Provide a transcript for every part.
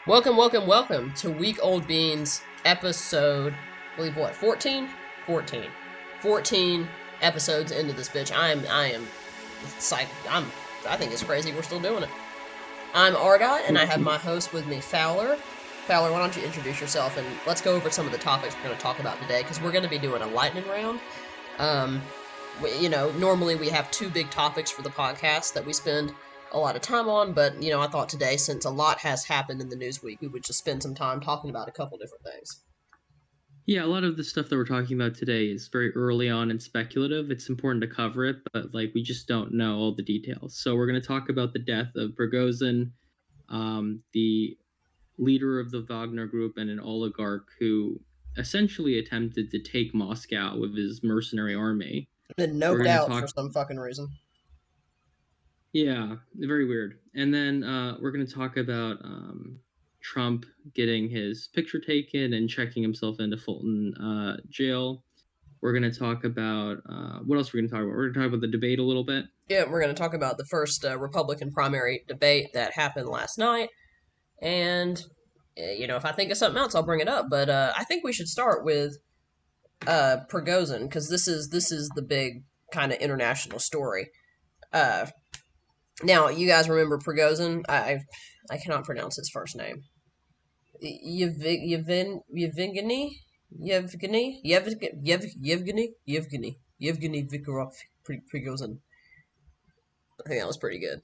Welcome to Week Old Beans episode, I believe what, 14? 14. 14 episodes into this bitch. I am psyched. I think it's crazy we're still doing it. I'm Ardot, and I have my host with me, Fowler. Fowler, why don't you introduce yourself, and let's go over some of the topics we're going to talk about today, because we're going to be doing a lightning round. Normally we have two big topics for the podcast that we spend a lot of time on, but, I thought today, since a lot has happened in the news week, we would just spend some time talking about a couple different things. Yeah, a lot of the stuff that we're talking about today is very early on and speculative. It's important to cover it, but, we just don't know all the details. So we're going to talk about the death of Prigozhin, the leader of the Wagner Group and an oligarch who essentially attempted to take Moscow with his mercenary army. Been noped out for some fucking reason. Yeah, very weird. And then we're going to talk about Trump getting his picture taken and checking himself into Fulton jail. We're going to talk about, what else are we going to talk about? We're going to talk about the debate a little bit. Yeah, we're going to talk about the first Republican primary debate that happened last night. And, if I think of something else, I'll bring it up. But I think we should start with Prigozhin, because this is the big kind of international story. Now, you guys remember Prigozhin? I cannot pronounce his first name. Yevgeny Viktorov Prigozhin. I think that was pretty good.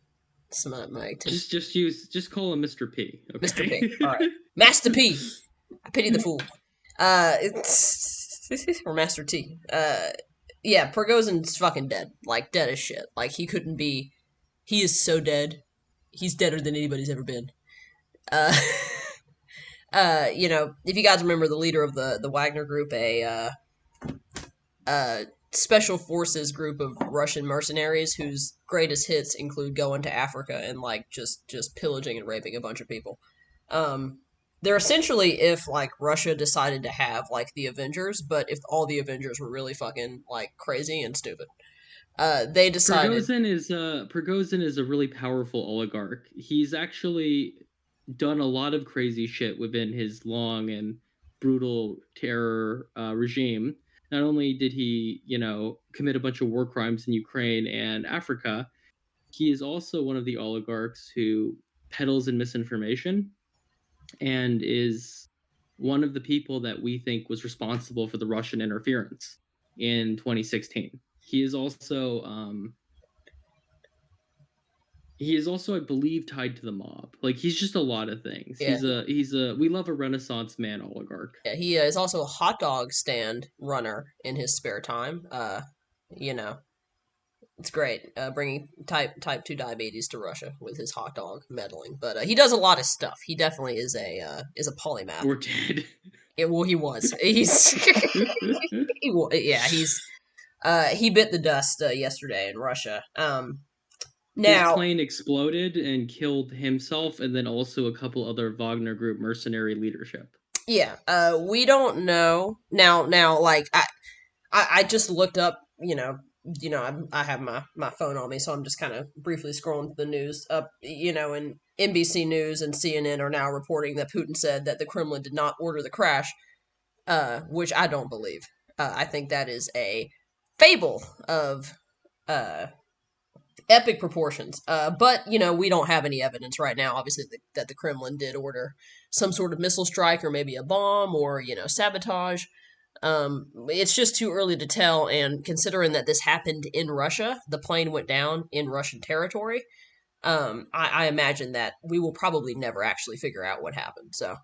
Just call him Mr. P. Okay? Mr. P. All right, Master P. I pity the fool. Or Master T. Yeah, Prigozhin's fucking dead. Like, dead as shit. Like, he couldn't be. He is so dead. He's deader than anybody's ever been. If you guys remember, the leader of the Wagner Group, a special forces group of Russian mercenaries whose greatest hits include going to Africa and just pillaging and raping a bunch of people. They're essentially if Russia decided to have the Avengers, but if all the Avengers were really fucking crazy and stupid. They decided Prigozhin is a really powerful oligarch. He's actually done a lot of crazy shit within his long and brutal terror regime. Not only did he, commit a bunch of war crimes in Ukraine and Africa, he is also one of the oligarchs who peddles in misinformation and is one of the people that we think was responsible for the Russian interference in 2016. He is also, I believe, tied to the mob. He's just a lot of things. Yeah. We love a Renaissance man oligarch. Yeah, he is also a hot dog stand runner in his spare time. It's great, bringing type 2 diabetes to Russia with his hot dog meddling. But he does a lot of stuff. He definitely is a polymath. Or dead. Yeah, well, he was. He's he bit the dust yesterday in Russia. Now, his plane exploded and killed himself, and then also a couple other Wagner Group mercenary leadership. Yeah, we don't know now. I just looked up. I have my phone on me, so I'm just kind of briefly scrolling the news up. And NBC News and CNN are now reporting that Putin said that the Kremlin did not order the crash, which I don't believe. I think that is a fable of epic proportions. But we don't have any evidence right now, obviously, that the Kremlin did order some sort of missile strike or maybe a bomb or, sabotage. It's just too early to tell, and considering that this happened in Russia, the plane went down in Russian territory, I imagine that we will probably never actually figure out what happened. So,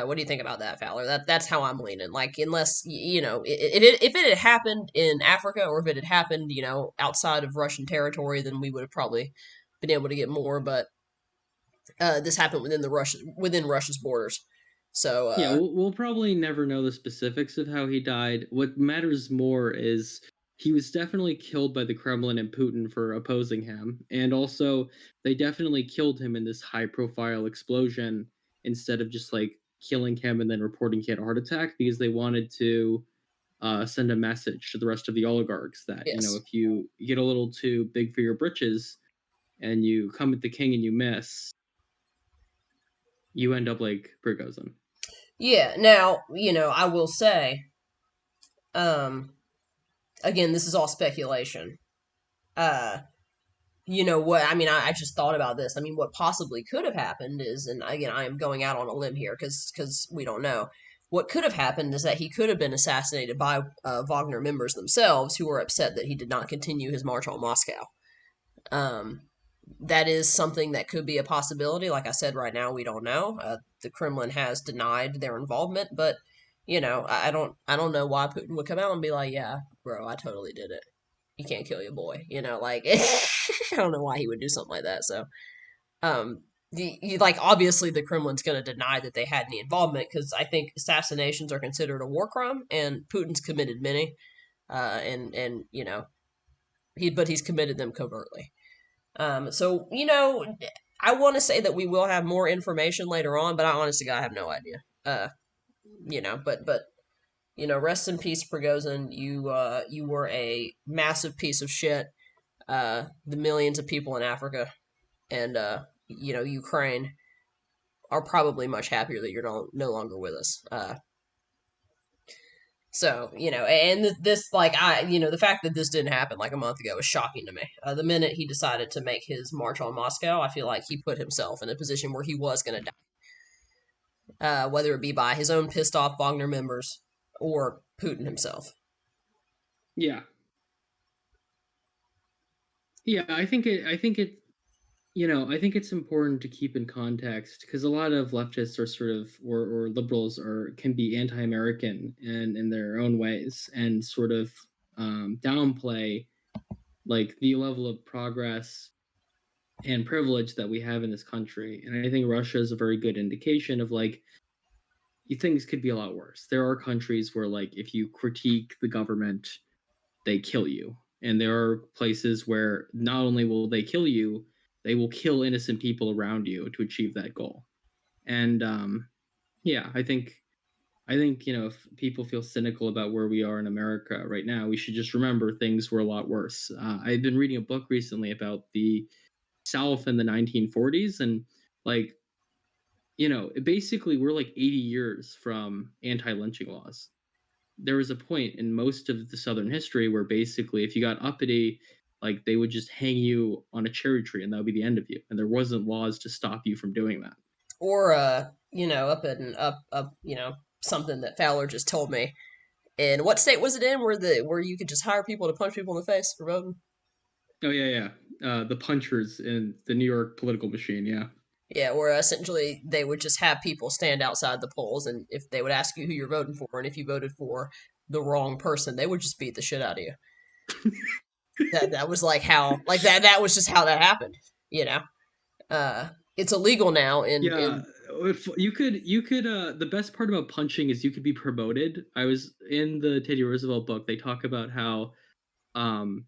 what do you think about that, Fowler? That's how I'm leaning. Unless, if it had happened in Africa or if it had happened, outside of Russian territory, then we would have probably been able to get more, but this happened within Russia's borders. So yeah, we'll probably never know the specifics of how he died. What matters more is he was definitely killed by the Kremlin and Putin for opposing him, and also they definitely killed him in this high-profile explosion instead of just killing him and then reporting he had a heart attack, because they wanted to send a message to the rest of the oligarchs that yes. If you get a little too big for your britches and you come at the king and you miss, you end up like Prigozhin. Yeah. Now, I will say, um, again, this is all speculation. Uh, what? I mean, I just thought about this. I mean, what possibly could have happened is, and again, I am going out on a limb here because we don't know. What could have happened is that he could have been assassinated by Wagner members themselves, who were upset that he did not continue his march on Moscow. Um, that is something that could be a possibility. Like I said, right now we don't know. The Kremlin has denied their involvement, but I don't know why Putin would come out and be like, "Yeah, bro, I totally did it. You can't kill your boy." Like I don't know why he would do something like that. So, like obviously the Kremlin's going to deny that they had any involvement because I think assassinations are considered a war crime, and Putin's committed many, and he's committed them covertly. So, I want to say that we will have more information later on, but I honestly, I have no idea. But rest in peace, Prigozhin. You were a massive piece of shit. The millions of people in Africa and Ukraine are probably much happier that you're no longer with us. So, and this, like, the fact that this didn't happen like a month ago is shocking to me. The minute he decided to make his march on Moscow, I feel like he put himself in a position where he was going to die, whether it be by his own pissed off Wagner members or Putin himself. Yeah, yeah. I think it's important to keep in context because a lot of leftists are sort of or liberals can be anti-American and in their own ways and sort of downplay like the level of progress and privilege that we have in this country. And I think Russia is a very good indication of like things could be a lot worse. There are countries where like if you critique the government, they kill you. And there are places where not only will they kill you, they will kill innocent people around you to achieve that goal. And yeah, I think if people feel cynical about where we are in America right now, we should just remember things were a lot worse. I've been reading a book recently about the South in the 1940s, and like basically we're like 80 years from anti-lynching laws. There was a point in most of the Southern history where basically if you got uppity, like they would just hang you on a cherry tree and that would be the end of you. And there wasn't laws to stop you from doing that. Or, up, something that Fowler just told me. And what state was it in where you could just hire people to punch people in the face for voting? Oh yeah, yeah. The punchers in the New York political machine. Yeah. Yeah, where essentially they would just have people stand outside the polls, and if they would ask you who you're voting for, and if you voted for the wrong person, they would just beat the shit out of you. That was like how like that was just how that happened. You know, it's illegal now. Yeah, if you could the best part about punching is you could be promoted. I was in the Teddy Roosevelt book. They talk about how um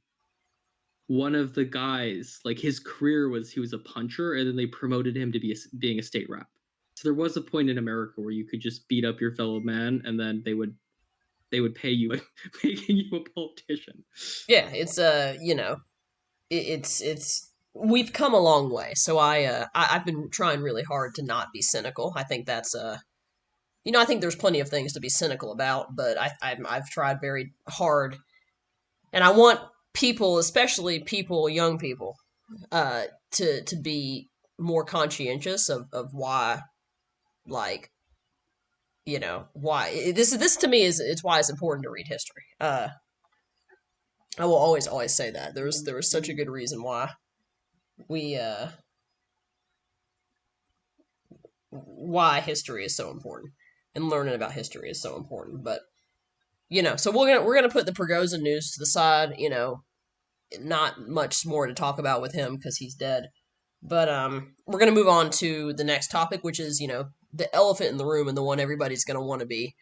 one of the guys, like his career was he was a puncher, and then they promoted him to being a state rep. So there was a point in America where you could just beat up your fellow man, and then they would pay you like making you a politician. Yeah, it's it's we've come a long way. So I've been trying really hard to not be cynical. I think that's I think there's plenty of things to be cynical about, but I've tried very hard, and I want people, especially people, young people, to be more conscientious of why, like, why this to me is it's why it's important to read history. I will always say that there was such a good reason we why history is so important and learning about history is so important. But so we're gonna put the Prigozhin news to the side. Not much more to talk about with him because he's dead. But we're gonna move on to the next topic, which is the elephant in the room and the one everybody's gonna want to be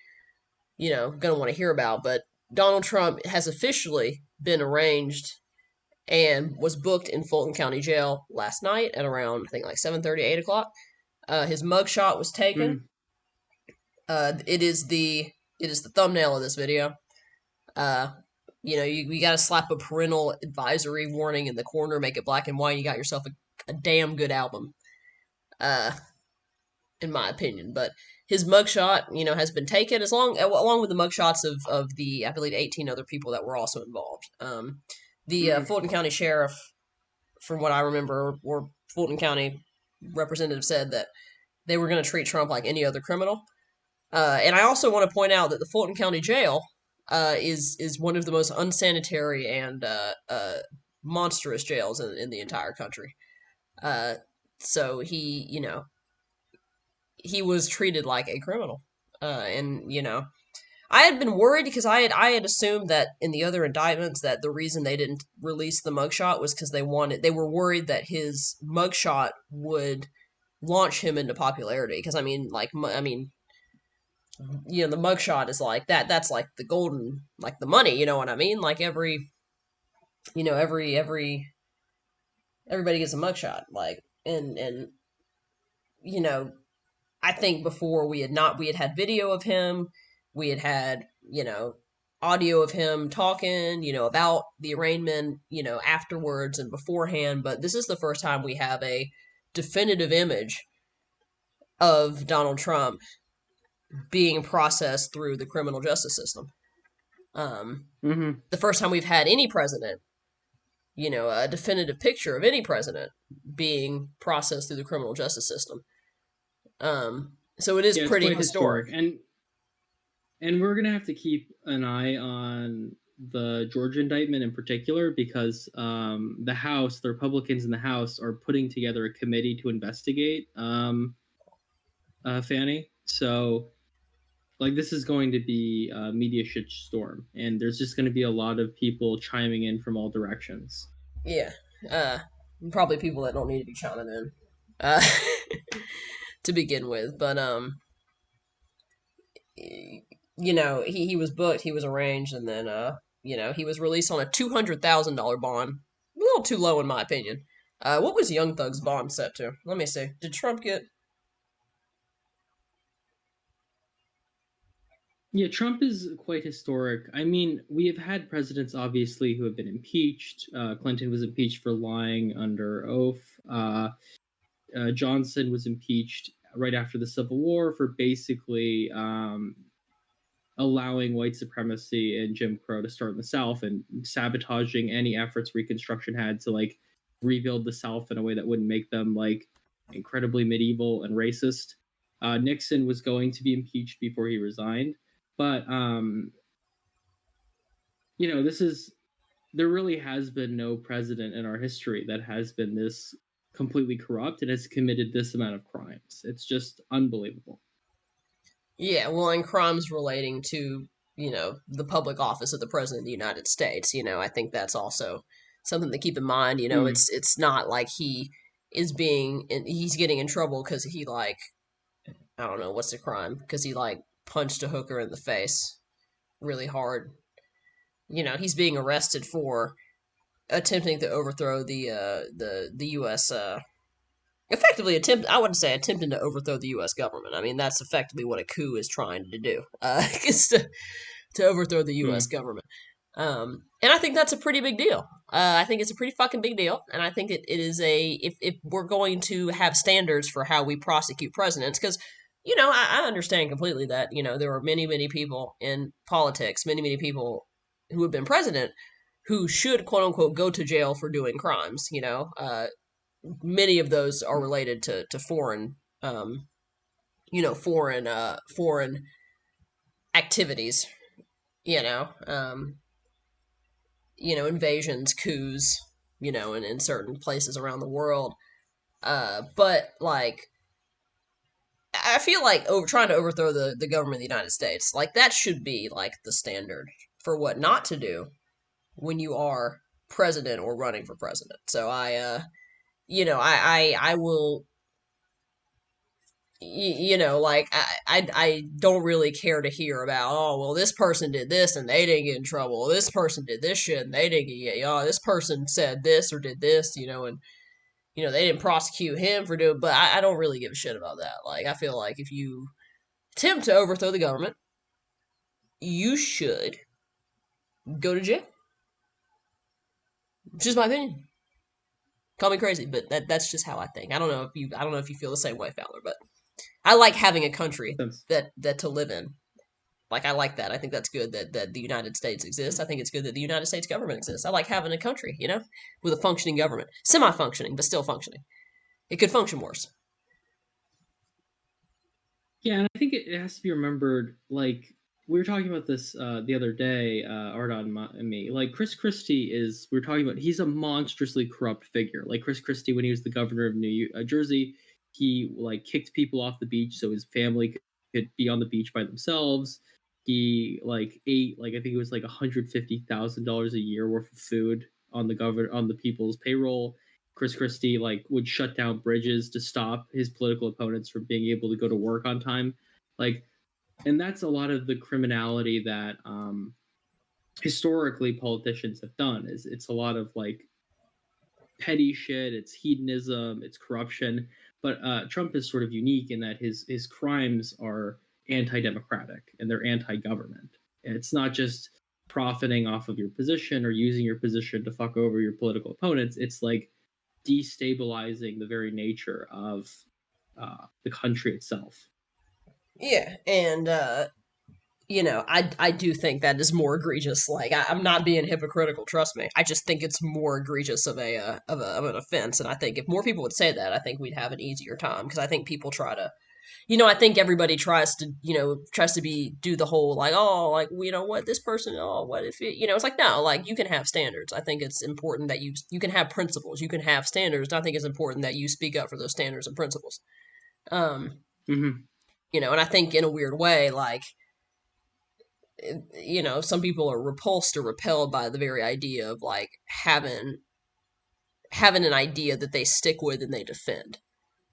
gonna want to hear about. But Donald Trump has officially been arraigned and was booked in Fulton County Jail last night at around I think like 7:30, 8 o'clock. His mugshot was taken. Mm. It is the thumbnail of this video. Uh, you got to slap a parental advisory warning in the corner, make it black and white. You got yourself a damn good album. Uh, in my opinion. But his mugshot, has been taken along with the mugshots of the, I believe, 18 other people that were also involved. The Mhm. Fulton County Sheriff, from what I remember, or Fulton County representative said that they were going to treat Trump like any other criminal. And I also want to point out that the Fulton County Jail is one of the most unsanitary and monstrous jails in the entire country. Uh, so he was treated like a criminal. And I had been worried because I had assumed that in the other indictments that the reason they didn't release the mugshot was because they were worried that his mugshot would launch him into popularity. Because the mugshot is like that's like the golden, like the money. You know what I mean? Like everybody gets a mugshot. Like and you know I think before we had had video of him, we had had, audio of him talking, about the arraignment, afterwards and beforehand, but this is the first time we have a definitive image of Donald Trump being processed through the criminal justice system. Um, Mhm. the first time we've had any president, a definitive picture of any president being processed through the criminal justice system. So it is Yeah, it's pretty quite historic. historic, and we're gonna have to keep an eye on the Georgia indictment in particular because the House, the Republicans in the House, are putting together a committee to investigate Fanny. So, like, this is going to be a media shitstorm, and there's just going to be a lot of people chiming in from all directions. Yeah. Uh, Probably people that don't need to be chiming in. Uh, to begin with, but he was booked, he was arranged, and then he was released on a $200,000 bond. A little too low in my opinion. What was Young Thug's bond set to? Let me see. Did Trump get? Yeah, Trump is quite historic. I mean, we have had presidents obviously who have been impeached. Clinton was impeached for lying under oath. Johnson was impeached right after the Civil War for basically allowing white supremacy and Jim Crow to start in the South and sabotaging any efforts Reconstruction had to like rebuild the South in a way that wouldn't make them like incredibly medieval and racist. Nixon was going to be impeached before he resigned, but this is there really has been no president in our history that has been this completely corrupt and has committed this amount of crimes. It's just unbelievable. Yeah, well, and crimes relating to the public office of the president of the United States. I think that's also something to keep in mind. Mm. It's not like he's getting in trouble because he, like, I don't know what's the crime, because he, like, punched a hooker in the face really hard. He's being arrested for attempting to overthrow the U.S. Effectively I wouldn't say attempting to overthrow the U.S. government. I mean, that's effectively what a coup is trying to do, is to overthrow the U.S. Mm. government. And I think that's a pretty big deal. I think it's a pretty fucking big deal, and I think it is if we're going to have standards for how we prosecute presidents, because I understand completely that there are many people in politics, many people who have been president who should quote unquote go to jail for doing crimes. Many of those are related to foreign foreign activities, you know um invasions, coups, in certain places around the world. But like, I feel like trying to overthrow the government of the United States, like, that should be like the standard for what not to do when you are president or running for president. So I will, like, I don't really care to hear about, oh, well, this person did this and they didn't get in trouble, this person did this shit and they didn't get, this person said this or did this, and they didn't prosecute him for doing. But I don't really give a shit about that. Like, I feel like if you attempt to overthrow the government, you should go to jail. It's just my opinion. Call me crazy, but that's just how I think. I don't know if you feel the same way, Fowler, but I like having a country Sense. that to live in. Like I like that. I think that's good that the United States exists. I think it's good that the United States government exists. I like having a country, with a functioning government, semi-functioning but still functioning. It could function worse. Yeah, and I think it has to be remembered. Like we were talking about this the other day, Ardon and me. Like Chris Christie is, we are talking about. He's a monstrously corrupt figure. Like Chris Christie, when he was the governor of New Jersey, he like kicked people off the beach so his family could be on the beach by themselves. He like ate like I think it was like $150,000 a year worth of food on the people's payroll. Chris Christie like would shut down bridges to stop his political opponents from being able to go to work on time. Like, and that's a lot of the criminality that historically politicians have done. Is it's a lot of like petty shit, it's hedonism, it's corruption. But Trump is sort of unique in that his crimes are anti-democratic and they're anti-government. And it's not just profiting off of your position or using your position to fuck over your political opponents. It's like destabilizing the very nature of the country itself. Yeah, and I do think that is more egregious. Like I'm not being hypocritical, trust me. I just think it's more egregious of an offense, and I think if more people would say that, I think we'd have an easier time because I think people try to. I think everybody tries to do the whole like, oh, like, what, this person, oh, what if it's like, no, like, you can have standards. I think it's important that you can have principles, you can have standards. And I think it's important that you speak up for those standards and principles. Um, Mm-hmm. and I think in a weird way, like, some people are repulsed or repelled by the very idea of like having an idea that they stick with and they defend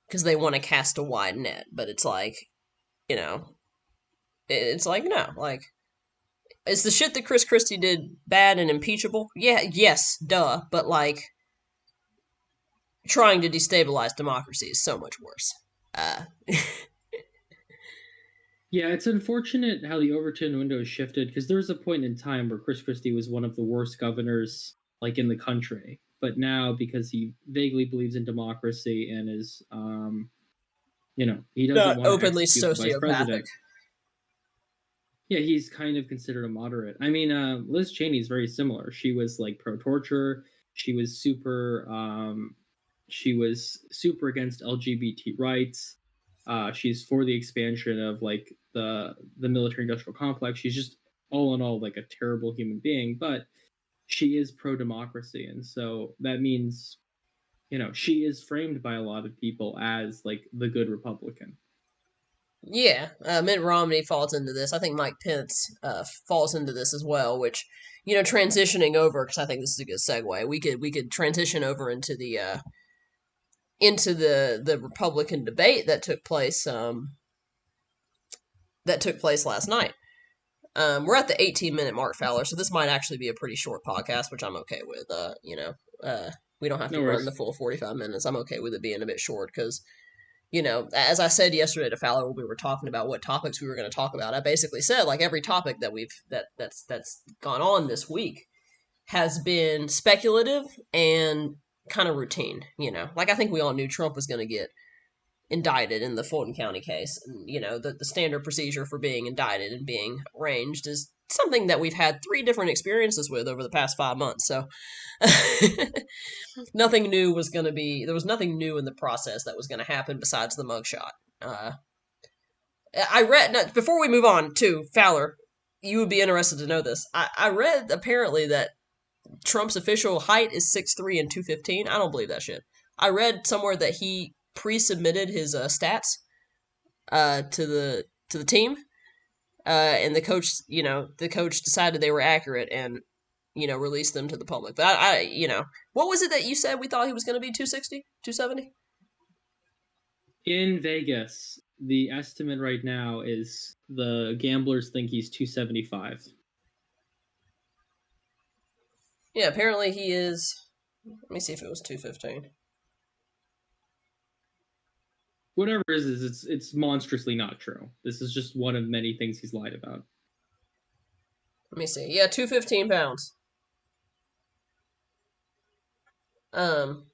because they want to cast a wide net. But it's like, you know, it's like, no, like, is the shit that Chris Christie did bad and impeachable? Yeah, yes, duh. But like, trying to destabilize democracy is so much worse. Uh, Yeah, it's unfortunate how the Overton window has shifted because there was a point in time where Chris Christie was one of the worst governors like in the country. But now, because he vaguely believes in democracy and is, he doesn't Not want to openly execute the vice sociopathic. president. Yeah, he's kind of considered a moderate. I mean, Liz Cheney is very similar. She was like pro-torture. She was super. She was super against LGBT rights. She's for the expansion of like the military-industrial complex. She's just all in all like a terrible human being, but she is pro-democracy, and so that means she is framed by a lot of people as like the good Republican. Yeah, Mitt Romney falls into this. I think Mike Pence falls into this as well. Which, transitioning over, because I think this is a good segue. We could transition over into the Republican debate that took place last night. We're at the 18-minute mark, Fowler, so this might actually be a pretty short podcast, which I'm okay with. We don't have to No run the worries. full 45 minutes. I'm okay with it being a bit short because, as I said yesterday to Fowler when we were talking about what topics we were going to talk about, I basically said like every topic that's gone on this week has been speculative and kind of routine. Like I think we all knew Trump was going to get indicted in the Fulton County case. And, the standard procedure for being indicted and being arraigned is something that we've had 3 different experiences with over the past 5 months. So nothing new was going to be, there was nothing new in the process that was going to happen besides the mugshot. Uh, I read, no, before we move on to Fowler, you would be interested to know this. I read apparently that Trump's official height is 6'3" and 215. I don't believe that shit. I read somewhere that he pre-submitted his stats to the team, and the coach decided they were accurate and released them to the public. But what was it that you said we thought he was going to be 260, 270? In Vegas, the estimate right now is the gamblers think he's 275. Yeah, apparently he is. Let me see if it was 215. Whatever it is it's monstrously not true. This is just one of many things he's lied about. Let me see. Yeah, 215 pounds. Um,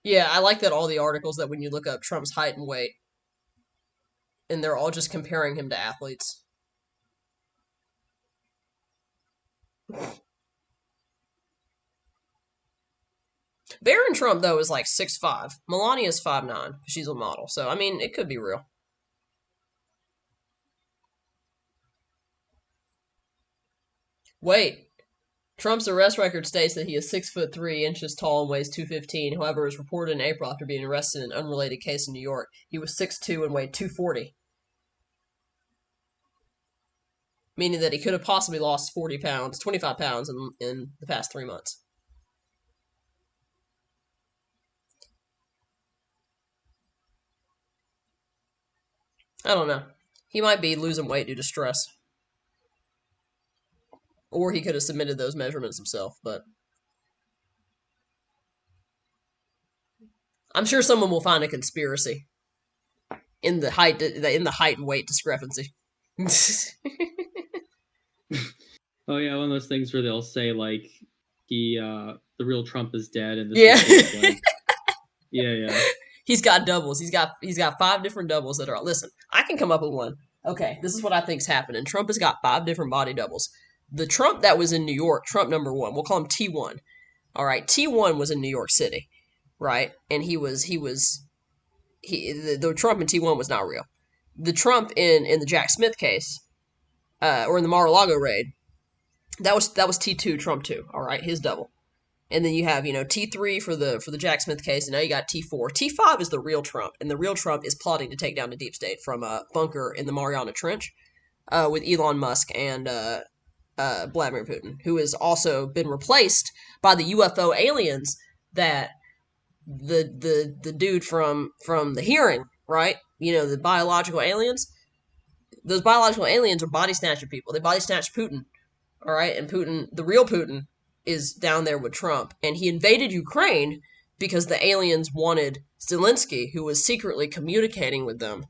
Yeah, I like that all the articles that when you look up Trump's height and weight, and they're all just comparing him to athletes. Barron Trump though is like 6'5". Melania's 5'9". She's a model, so I mean it could be real. Wait, Trump's arrest record states that he is 6'3" tall and weighs 215. However, as reported in April after being arrested in an unrelated case in New York, he was 6'2" and weighed 240, meaning that he could have possibly lost 40 pounds, 25 pounds in the past 3 months. I don't know. He might be losing weight due to stress, or he could have submitted those measurements himself. But I'm sure someone will find a conspiracy in the height and weight discrepancy. Oh yeah, one of those things where they'll say like the real Trump is dead and this Yeah. is his like yeah. He's got doubles. He's got 5 different doubles that are. Listen, I can come up with one. Okay, this is what I think's happening. Trump has got 5 different body doubles. The Trump that was in New York, Trump number one, we'll call him T1. All right, T1 was in New York City, right? And the Trump in T1 was not real. The Trump in the Jack Smith case, or in the Mar-a-Lago raid, that was T2 Trump 2. All right, his double. And then you have, T3 for the Jack Smith case, and now you got T4. T5 is the real Trump, and the real Trump is plotting to take down the deep state from a bunker in the Mariana Trench, with Elon Musk and Vladimir Putin, who has also been replaced by the UFO aliens that the dude from the hearing, right? The biological aliens. Those biological aliens are body snatching people. They body snatched Putin, all right, and Putin, the real Putin, is down there with Trump, and he invaded Ukraine because the aliens wanted Zelensky, who was secretly communicating with them,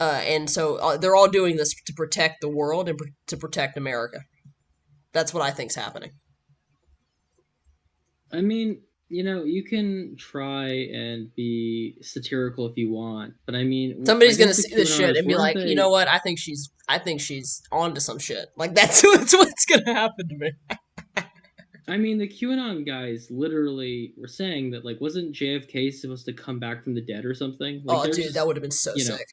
and so they're all doing this to protect the world and to protect America. That's what I think's happening. I mean, you can try and be satirical if you want, but I mean, I Somebody's gonna think the see this shit QAnoners and be weren't like, you know they? what? I think she's on to some shit. Like that's what's gonna happen to me. I mean, the QAnon guys literally were saying that like wasn't JFK supposed to come back from the dead or something? Like Oh, there's dude, that just would have been so you know, sick.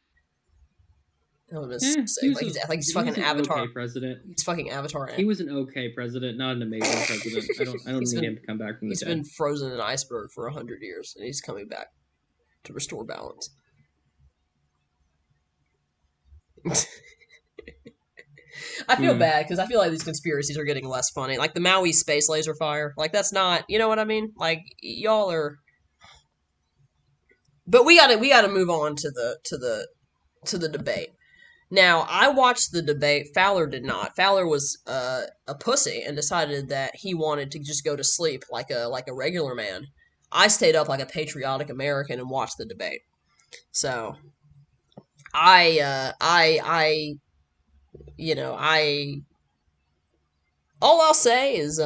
That would have been so he sick. was Like a he's he fucking was an okay Avatar. president. He's fucking Avatar. He was an okay president, not an amazing president. I don't He's need been him to come back from the he's dead. been frozen in an iceberg for 100 years, and he's coming back to restore balance. I feel Hmm. bad because I feel like these conspiracies are getting less funny. Like the Maui space laser fire. Like that's not. You know what I mean? Like y'all are. But we gotta move on to the debate. Now, I watched the debate. Fowler did not. Fowler was a pussy and decided that he wanted to just go to sleep like a regular man. I stayed up like a patriotic American and watched the debate. So I all I'll say is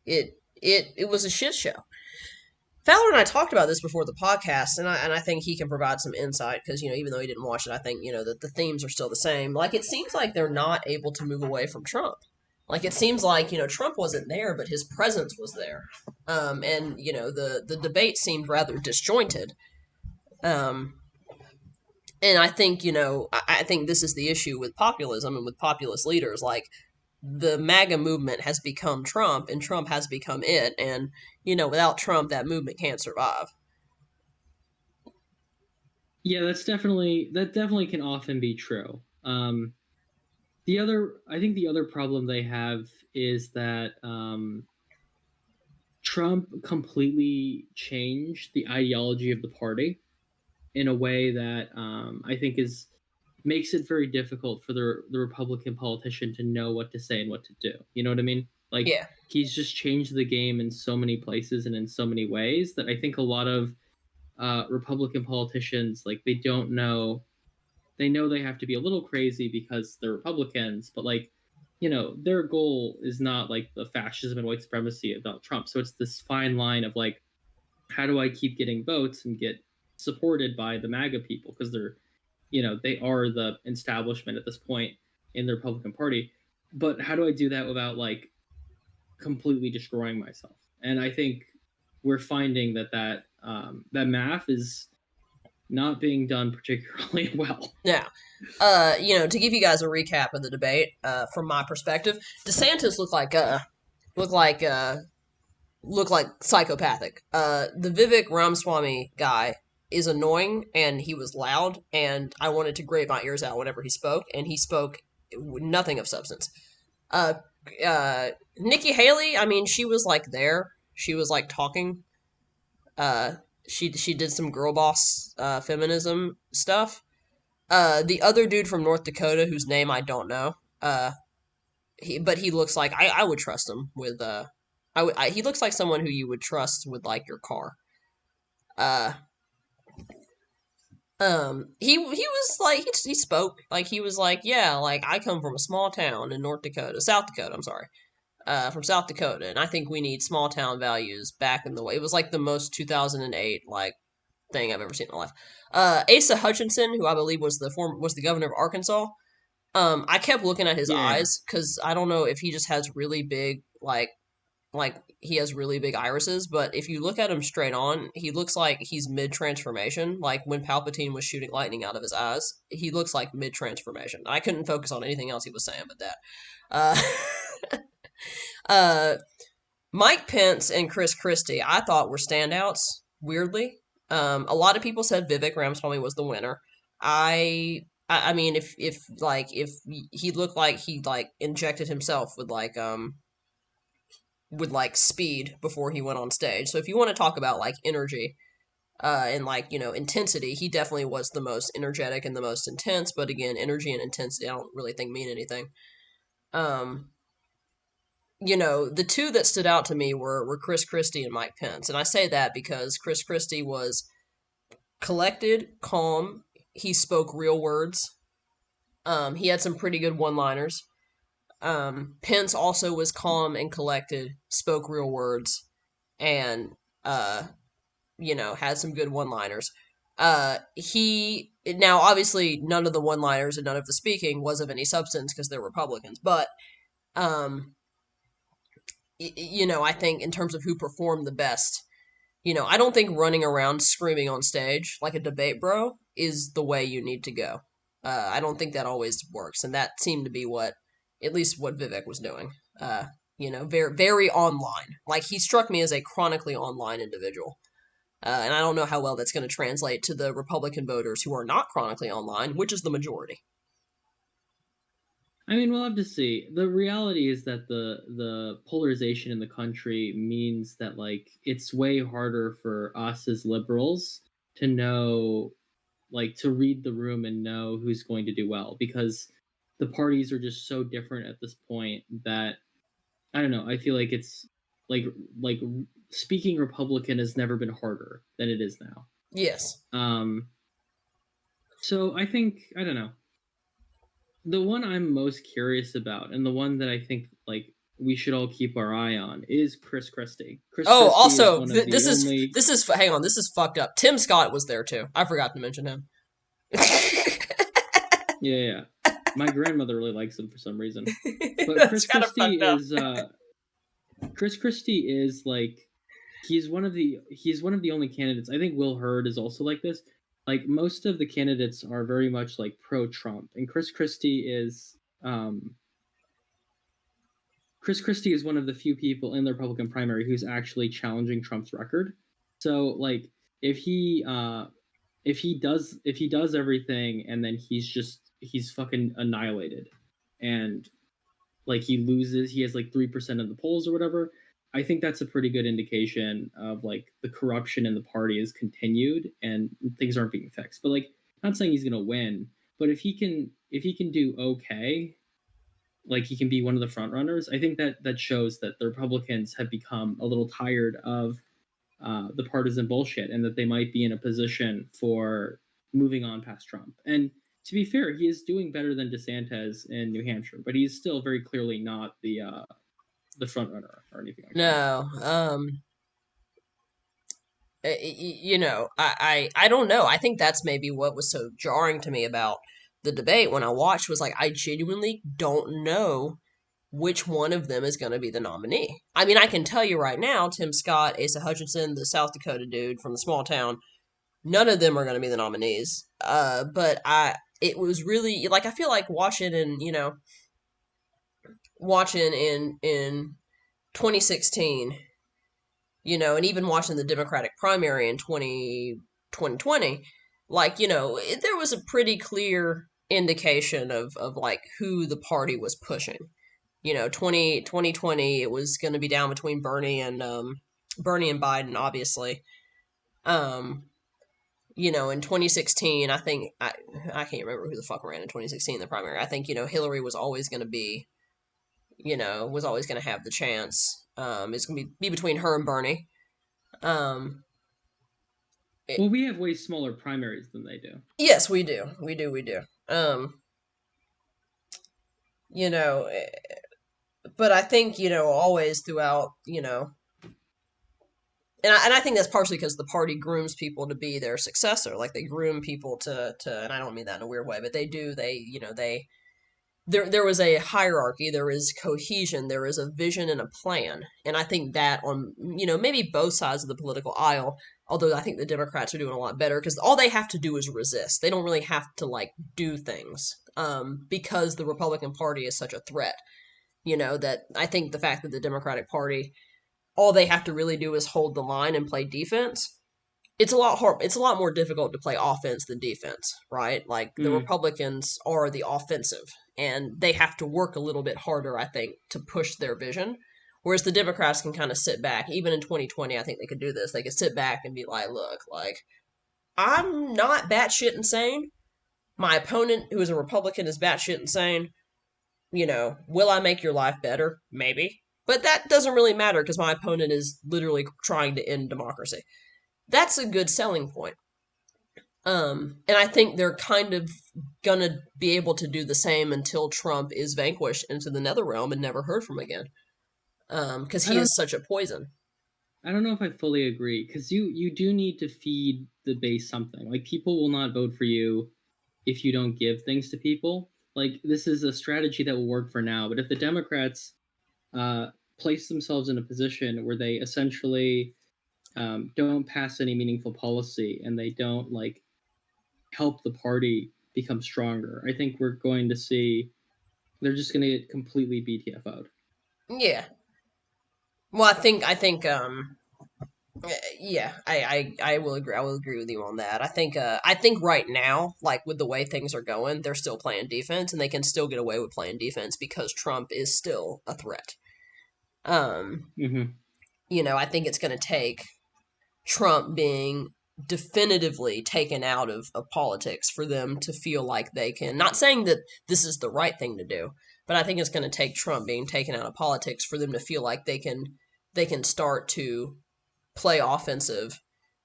it was a shit show. Fowler and I talked about this before the podcast, and I think he can provide some insight because even though he didn't watch it, I think that the themes are still the same. Like it seems like they're not able to move away from Trump. Like it seems like Trump wasn't there, but his presence was there, and the debate seemed rather disjointed. Um, and I think I think this is the issue with populism and with populist leaders. Like the MAGA movement has become Trump, and Trump has become it, and without Trump, that movement can't survive. Yeah, that definitely can often be true. I think the other problem they have is that Trump completely changed the ideology of the party in a way that I think is makes it very difficult for the Republican politician to know what to say and what to do. You know what I mean? Like Yeah, he's just changed the game in so many places and in so many ways that I think a lot of Republican politicians like they don't know. They know they have to be a little crazy because they're Republicans, but like their goal is not like the fascism and white supremacy of Donald Trump. So it's this fine line of like how do I keep getting votes and get supported by the MAGA people, because they're, they are the establishment at this point in the Republican Party. But how do I do that without like completely destroying myself? And I think we're finding that math is not being done particularly well. Now, to give you guys a recap of the debate, from my perspective, DeSantis looked like look like psychopathic. The Vivek Ramaswamy guy is annoying, and he was loud, and I wanted to grate my ears out whenever he spoke, and he spoke nothing of substance. Uh, Nikki Haley, I mean, she was like there. She was like talking. Uh, she did some girl boss feminism stuff. The other dude from North Dakota, whose name I don't know. But he looks like I would trust him with he looks like someone who you would trust with like your car. Uh, he was like he spoke like he was like, yeah, like I come from a small town in North Dakota, South Dakota. I'm sorry, from South Dakota, and I think we need small town values back in the way. It was like the most 2008 like thing I've ever seen in my life. Asa Hutchinson, who I believe was the governor of Arkansas. I kept looking at his Yeah. eyes because I don't know if he just has really big like he has really big irises, but if you look at him straight on, he looks like he's mid transformation. Like when Palpatine was shooting lightning out of his eyes, he looks like mid transformation. I couldn't focus on anything else he was saying but that. Uh, uh, Mike Pence and Chris Christie, I thought were standouts. Weirdly, a lot of people said Vivek Ramaswamy was the winner. I mean, if he looked like he like injected himself with like speed before he went on stage. So if you want to talk about like energy and like intensity, he definitely was the most energetic and the most intense. But again, energy and intensity, I don't really think mean anything. Um, the two that stood out to me were Chris Christie and Mike Pence, and I say that because Chris Christie was collected, calm. He spoke real words. He had some pretty good one-liners. Pence also was calm and collected, spoke real words, and had some good one-liners. He now obviously none of the one-liners and none of the speaking was of any substance because they're Republicans, but um, I think in terms of who performed the best, I don't think running around screaming on stage like a debate bro is the way you need to go. I don't think that always works, and that seemed to be at least what Vivek was doing. Very very online. Like he struck me as a chronically online individual. And I don't know how well that's going to translate to the Republican voters who are not chronically online, which is the majority. I mean, we'll have to see. The reality is that the polarization in the country means that like it's way harder for us as liberals to know, like to read the room and know who's going to do well, because the parties are just so different at this point that I don't know. I feel like it's like like speaking Republican has never been harder than it is now. Yes. Um, so I think I don't know. The one I'm most curious about, and the one that I think like we should all keep our eye on, is Chris Christie. Chris Oh, Christie is also, one of the only. this is hang on, this is fucked up. Tim Scott was there too. I forgot to mention him. Yeah, yeah. My grandmother really likes him for some reason. But That's kind of fucked up. Chris Christie is like he's one of the only candidates. I think Will Hurd is also like this. Like most of the candidates are very much like pro Trump, and Chris Christie is one of the few people in the Republican primary who's actually challenging Trump's record. So like if he if he does everything and then he's fucking annihilated, and like he has like 3% of the polls or whatever. I think that's a pretty good indication of like the corruption in the party is continued and things aren't being fixed. But like, I'm not saying he's gonna win, but if he can do okay, like he can be one of the front runners. I think that shows that the Republicans have become a little tired of the partisan bullshit, and that they might be in a position for moving on past Trump. And to be fair, he is doing better than DeSantis in New Hampshire, but he's still very clearly not the front runner or anything like that. No. I don't know. I think that's maybe what was so jarring to me about the debate when I watched was like I genuinely don't know which one of them is going to be the nominee. I mean, I can tell you right now, Tim Scott, Asa Hutchinson, the South Dakota dude from the small town, none of them are going to be the nominees. But it was really like I feel like watching in 2016, and even watching the Democratic primary in 2020, like, there was a pretty clear indication of like who the party was pushing. 2020, it was going to be down between Bernie and Biden, obviously. Um, in 2016, I can't remember who the fuck ran in 2016 in the primary. I think, Hillary was always going to be, was always going to have the chance. It's going to be between her and Bernie. Um, it, Well, we have way smaller primaries than they do. yes, we do. We do. We do. You know, eh, but I think, always throughout, and I think that's partially because the party grooms people to be their successor. Like they groom people to, and I don't mean that in a weird way, but there was a hierarchy, there is cohesion, there is a vision and a plan. And I think that on, maybe both sides of the political aisle, although I think the Democrats are doing a lot better because all they have to do is resist. They don't really have to like do things because the Republican Party is such a threat. That I think the fact that the Democratic Party, all they have to really do is hold the line and play defense. It's a lot more difficult to play offense than defense, right? Like the Mm. Republicans are the offensive and they have to work a little bit harder, I think, to push their vision. Whereas the Democrats can kind of sit back. Even in 2020, I think they could do this. They could sit back and be like, look, like, I'm not batshit insane. My opponent, who is a Republican, is batshit insane. Will I make your life better? Maybe. But that doesn't really matter because my opponent is literally trying to end democracy. That's a good selling point. And I think they're kind of gonna be able to do the same until Trump is vanquished into the nether realm and never heard from again. Because I he don't is such a poison. I don't know if I fully agree because you do need to feed the base something. Like people will not vote for you if you don't give things to people. Like this is a strategy that will work for now, but if the Democrats uh, place themselves in a position where they essentially don't pass any meaningful policy and they don't like help the party become stronger, I think we're going to see they're just going to get completely BTFO'd. Yeah. Well, yeah, I will agree. I will agree with you on that. I think right now, like with the way things are going, they're still playing defense, and they can still get away with playing defense because Trump is still a threat. Um, Mm-hmm. I think it's going to take Trump being definitively taken out of politics for them to feel like they can, not saying that this is the right thing to do, but I think it's going to take Trump being taken out of politics for them to feel like they can start to play offensive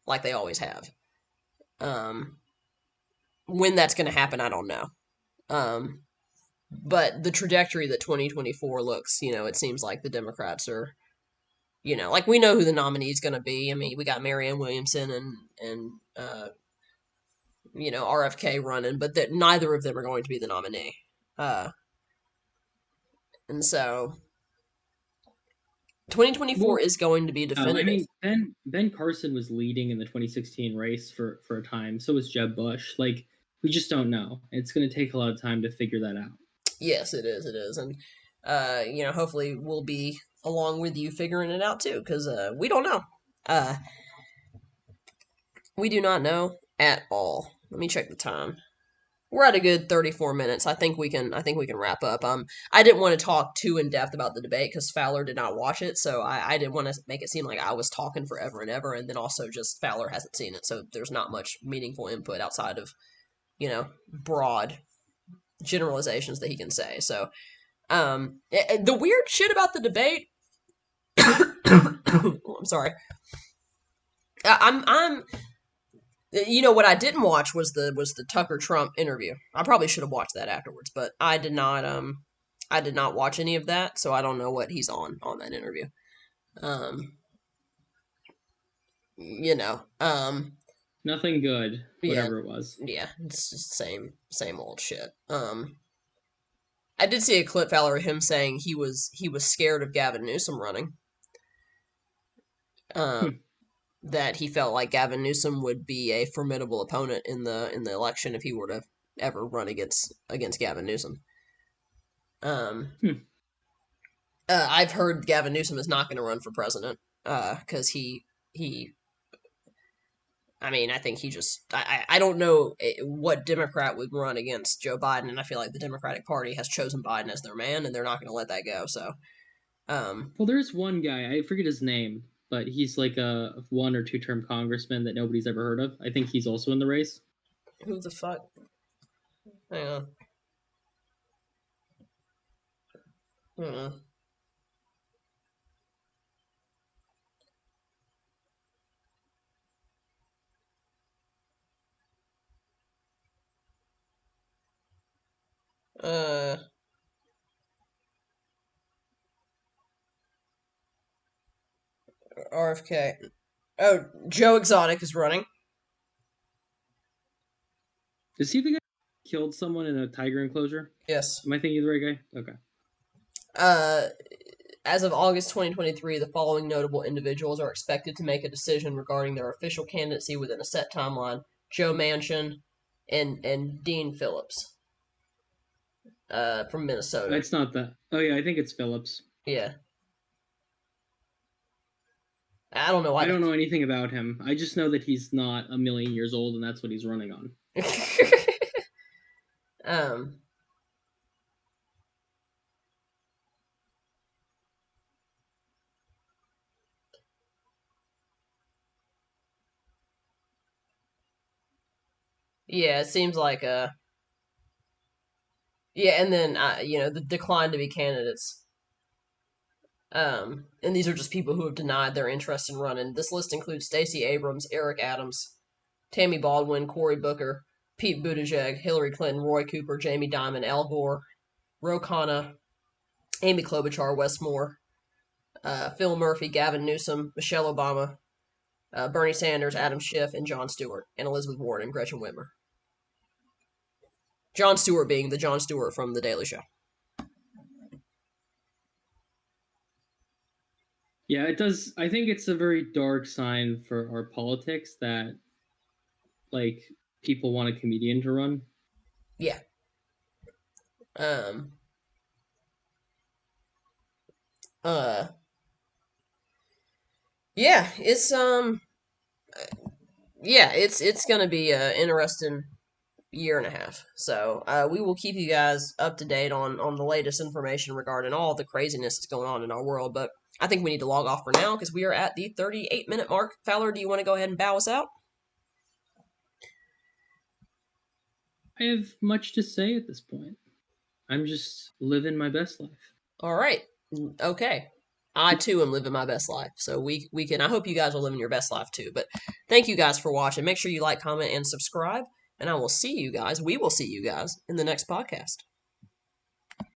like they always have. Um, when that's going to happen, I don't know. Um, but the trajectory that 2024 looks, it seems like the Democrats are, like we know who the nominee is going to be. I mean, we got Marianne Williamson and RFK running, but that neither of them are going to be the nominee. Uh, and so Well, 2024 is going to be no, I definitive. mean Ben Carson was leading in the 2016 race for a time. So was Jeb Bush. Like we just don't know. It's going to take a lot of time to figure that out. Yes, it is. It is, and hopefully we'll be along with you figuring it out too, because we don't know. Uh, we do not know at all. Let me check the time. We're at a good 34 minutes. I think we can wrap up. I didn't want to talk too in depth about the debate because Fowler did not watch it, so I didn't want to make it seem like I was talking forever and ever, and then also just Fowler hasn't seen it, so there's not much meaningful input outside of broad generalizations that he can say. So the weird shit about the debate. I'm sorry. I'm what I didn't watch was the Tucker Trump interview. I probably should have watched that afterwards, but I did not watch any of that, so I don't know what he's on that interview. Um you know, Nothing good, yeah, whatever it was. yeah, it's just same old shit. I did see a clip, Valerie, of him saying he was scared of Gavin Newsom running. Um, Hmm. that he felt like Gavin Newsom would be a formidable opponent in the election if he were to ever run against Gavin Newsom. Um, Hmm. I've heard Gavin Newsom is not going to run for president because he. I mean, I think he just. I don't know what Democrat would run against Joe Biden, and I feel like the Democratic Party has chosen Biden as their man, and they're not going to let that go. So, um, Well, there's one guy, I forget his name, but he's like a 1 or 2 term congressman that nobody's ever heard of. I think he's also in the race. who the fuck? Hang on. Hang on. Uh, RFK. Oh, Joe Exotic is running. Is he the guy who killed someone in a tiger enclosure? Yes. Am I thinking of the right guy? Okay. Uh, as of August 2023, the following notable individuals are expected to make a decision regarding their official candidacy within a set timeline: Joe Manchin and Dean Phillips from Minnesota. It's not that. Oh yeah, I think it's Phillips. Yeah. I don't know why I the. don't know anything about him. I just know that he's not a million years old, and that's what he's running on. um. Yeah, it seems like yeah, and then the decline to be candidates. And these are just people who have denied their interest in running. This list includes Stacey Abrams, Eric Adams, Tammy Baldwin, Cory Booker, Pete Buttigieg, Hillary Clinton, Roy Cooper, Jamie Dimon, Al Gore, Ro Khanna, Amy Klobuchar, Wes Moore, Phil Murphy, Gavin Newsom, Michelle Obama, Bernie Sanders, Adam Schiff, and Jon Stewart, and Elizabeth Warren and Gretchen Whitmer. Jon Stewart being the Jon Stewart from The Daily Show. Yeah, it does. I think it's a very dark sign for our politics that like people want a comedian to run. Yeah. Um. Uh. Yeah. It's gonna be an interesting year and a half. So we will keep you guys up to date on the latest information regarding all the craziness that's going on in our world. But I think we need to log off for now because we are at the 38-minute mark. Fowler, do you want to go ahead and bow us out? I have much to say at this point. I'm just living my best life. All right. Okay. I too am living my best life. So we can I hope you guys are living your best life too. But thank you guys for watching. Make sure you like, comment, and subscribe. And I will see you guys. We will see you guys in the next podcast.